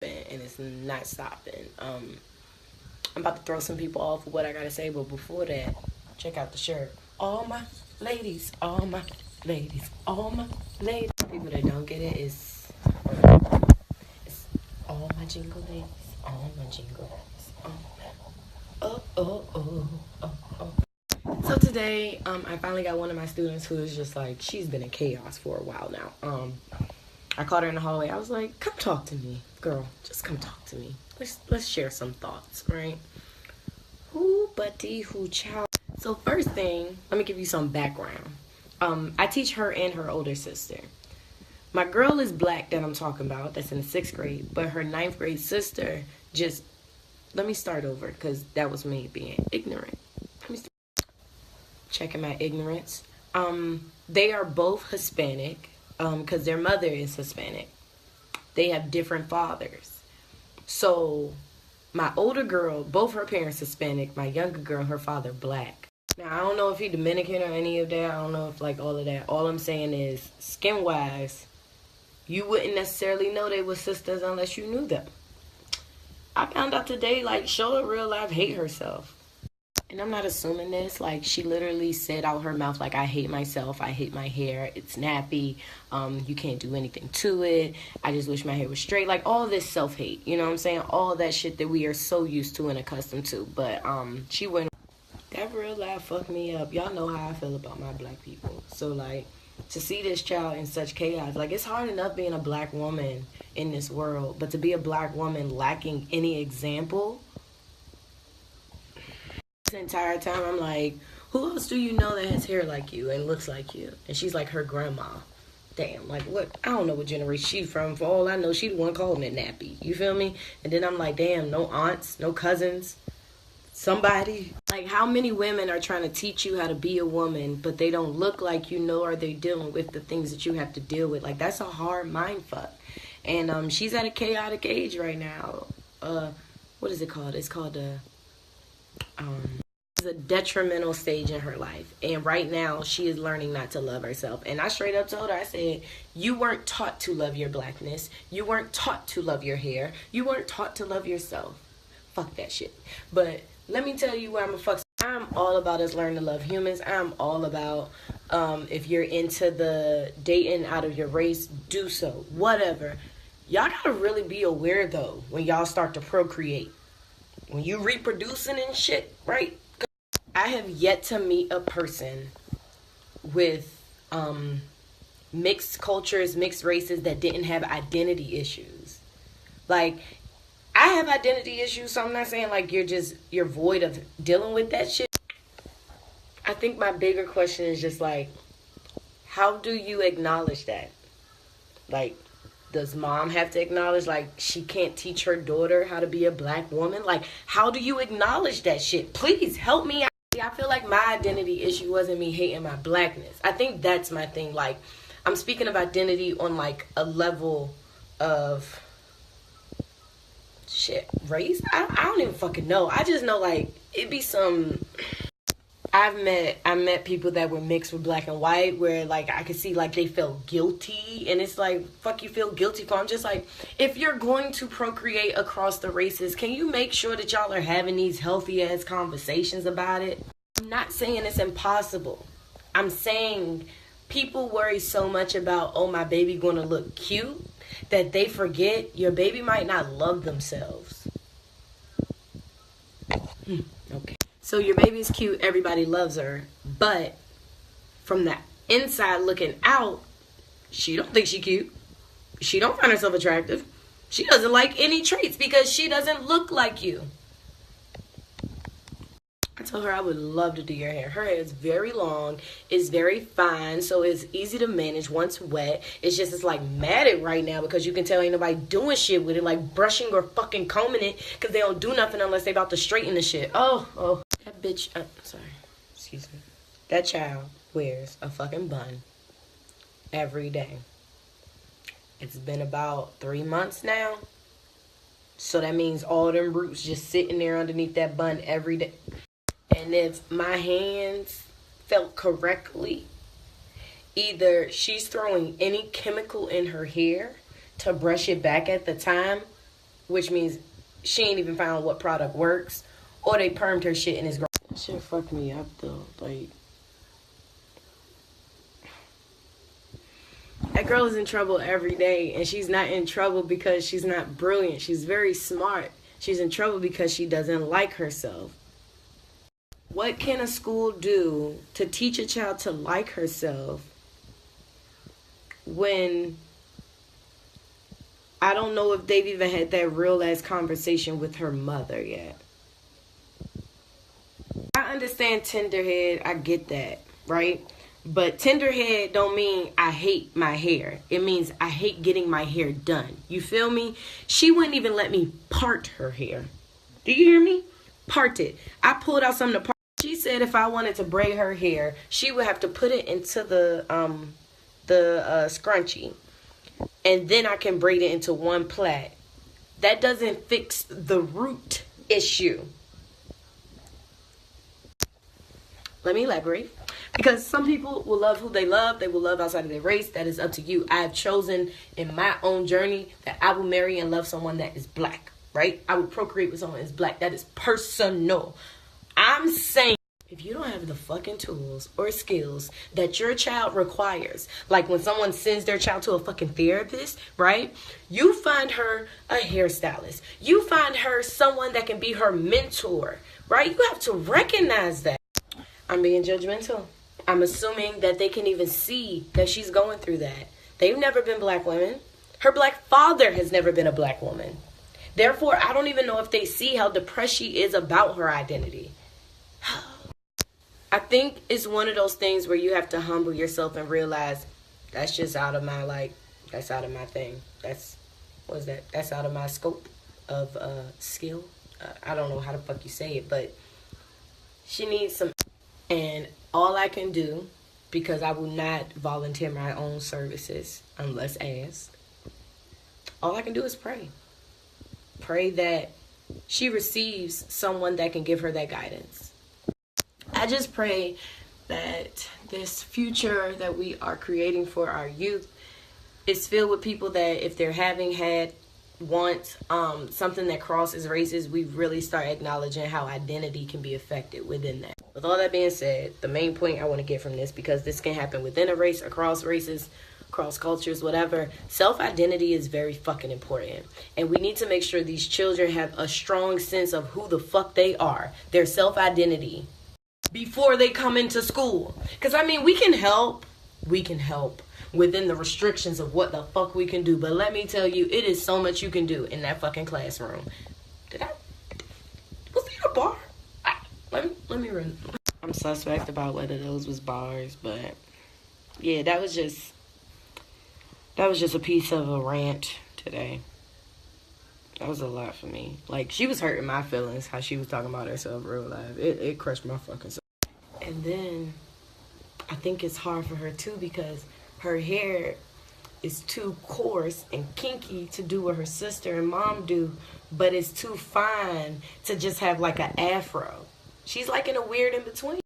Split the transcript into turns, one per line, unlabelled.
and it's not stopping. I'm about to throw some people off with what I gotta say, but before that, check out the shirt. All my ladies, all my ladies, all my ladies. People that don't get it is it's all my jingle ladies, all my jingle ladies. Oh, oh, oh, oh, oh. So today, I finally got one of my students who is just like, she's been in chaos for a while now. I caught her in the hallway. I was like, come talk to me, girl. Just come talk to me. Let's share some thoughts, right? Who buddy, who child. So first thing, let me give you some background. I teach her and her older sister. My girl is black that I'm talking about, that's in the 6th grade, but her 9th grade sister just, let me start over because that was me being ignorant. Let me start checking my ignorance. They are both Hispanic because their mother is Hispanic. They have different fathers. So my older girl, both her parents Hispanic. My younger girl, her father black. Now, I don't know if he Dominican or any of that. I don't know if like all of that. All I'm saying is, skin-wise, you wouldn't necessarily know they were sisters unless you knew them. I found out today, like, Shola real life hate herself. And I'm not assuming this. Like, she literally said out her mouth, like, I hate myself. I hate my hair. It's nappy. You can't do anything to it. I just wish my hair was straight. Like, all this self-hate. You know what I'm saying? All that shit that we are so used to and accustomed to. But she wouldn't. That real life fucked me up. Y'all know how I feel about my black people. So, like, to see this child in such chaos. Like, it's hard enough being a black woman in this world. But to be a black woman lacking any example, this entire time I'm like, who else do you know that has hair like you and looks like you? And she's like her grandma. Damn, like what? I don't know what generation she's from. For all I know, she the one calling it nappy. You feel me? And then I'm like, damn, no aunts, no cousins, somebody. Like, how many women are trying to teach you how to be a woman, but they don't look like you, know, are they dealing with the things that you have to deal with? Like, that's a hard mind fuck. And she's at a chaotic age right now. What is it called? It's called it's a detrimental stage in her life, and right now she is learning not to love herself. And I straight up told her, I said, you weren't taught to love your blackness, you weren't taught to love your hair, you weren't taught to love yourself. Fuck that shit. But let me tell you where I'm all about us learning to love humans. I'm all about if you're into the dating out of your race, do so, whatever. Y'all gotta really be aware though when y'all start to procreate, when you reproducing and shit, right? I have yet to meet a person with mixed cultures, mixed races that didn't have identity issues. Like, I have identity issues, so I'm not saying like you're void of dealing with that shit. I think my bigger question is just like, how do you acknowledge that? Like, does mom have to acknowledge, like, she can't teach her daughter how to be a black woman? Like, how do you acknowledge that shit? Please help me out. I feel like my identity issue wasn't me hating my blackness. I think that's my thing. Like, I'm speaking of identity on, like, a level of shit, race? I don't even fucking know. I just know, like, it'd be some... I met people that were mixed with black and white where, like, I could see, like, they felt guilty. And it's like, fuck you feel guilty for? I'm just like, if you're going to procreate across the races, can you make sure that y'all are having these healthy-ass conversations about it? I'm not saying it's impossible. I'm saying people worry so much about, oh, my baby gonna look cute, that they forget your baby might not love themselves. Okay. So your baby's cute, everybody loves her, but from the inside looking out, she don't think she cute. She don't find herself attractive. She doesn't like any traits because she doesn't look like you. I told her I would love to do your hair. Her hair is very long, it's very fine, so it's easy to manage once wet. It's just, it's like matted right now because you can tell ain't nobody doing shit with it, like brushing or fucking combing it, because they don't do nothing unless they about to straighten the shit. Oh. That bitch, excuse me. That child wears a fucking bun every day. It's been about 3 months now. So that means all them roots just sitting there underneath that bun every day. And if my hands felt correctly, either she's throwing any chemical in her hair to brush it back at the time, which means she ain't even found what product works, or they permed her shit and it's grown. That shit fucked me up though. Like, that girl is in trouble every day, and she's not in trouble because she's not brilliant. She's very smart. She's in trouble because she doesn't like herself. What can a school do to teach a child to like herself when I don't know if they've even had that real ass conversation with her mother yet? I understand tenderhead, I get that, right? But tenderhead don't mean I hate my hair. It means I hate getting my hair done. You feel me? She wouldn't even let me part her hair. Do you hear me? Part it. I pulled out something to part. She said if I wanted to braid her hair, she would have to put it into the scrunchie, and then I can braid it into one plait. That doesn't fix the root issue. Let me elaborate. Because some people will love who they love. They will love outside of their race. That is up to you. I have chosen in my own journey that I will marry and love someone that is black, right? I would procreate with someone that is black. That is personal. I'm saying, if you don't have the fucking tools or skills that your child requires, like when someone sends their child to a fucking therapist, right? You find her a hairstylist. You find her someone that can be her mentor, right? You have to recognize that. I'm being judgmental. I'm assuming that they can even see that she's going through that. They've never been black women. Her black father has never been a black woman. Therefore, I don't even know if they see how depressed she is about her identity. I think it's one of those things where you have to humble yourself and realize that's just out of my, that's out of my thing. That's out of my scope of skill. I don't know how the fuck you say it, but she needs some. And all I can do, because I will not volunteer my own services unless asked, all I can do is pray. Pray that she receives someone that can give her that guidance. I just pray that this future that we are creating for our youth is filled with people that, if they're having had once something that crosses races, we really start acknowledging how identity can be affected within that. With all that being said, the main point I want to get from this, because this can happen within a race, across races, across cultures, whatever, self-identity is very fucking important. And we need to make sure these children have a strong sense of who the fuck they are, their self-identity, before they come into school. Because, I mean, we can help within the restrictions of what the fuck we can do. But let me tell you, it is so much you can do in that fucking classroom. Was that a bar? Let me run. I'm suspect about whether those was bars, but yeah, that was just a piece of a rant today. That was a lot for me. Like, she was hurting my feelings, how she was talking about herself real life. It crushed my fucking soul. And then I think it's hard for her too, because her hair is too coarse and kinky to do what her sister and mom do, but it's too fine to just have like an afro. She's like in a weird in between.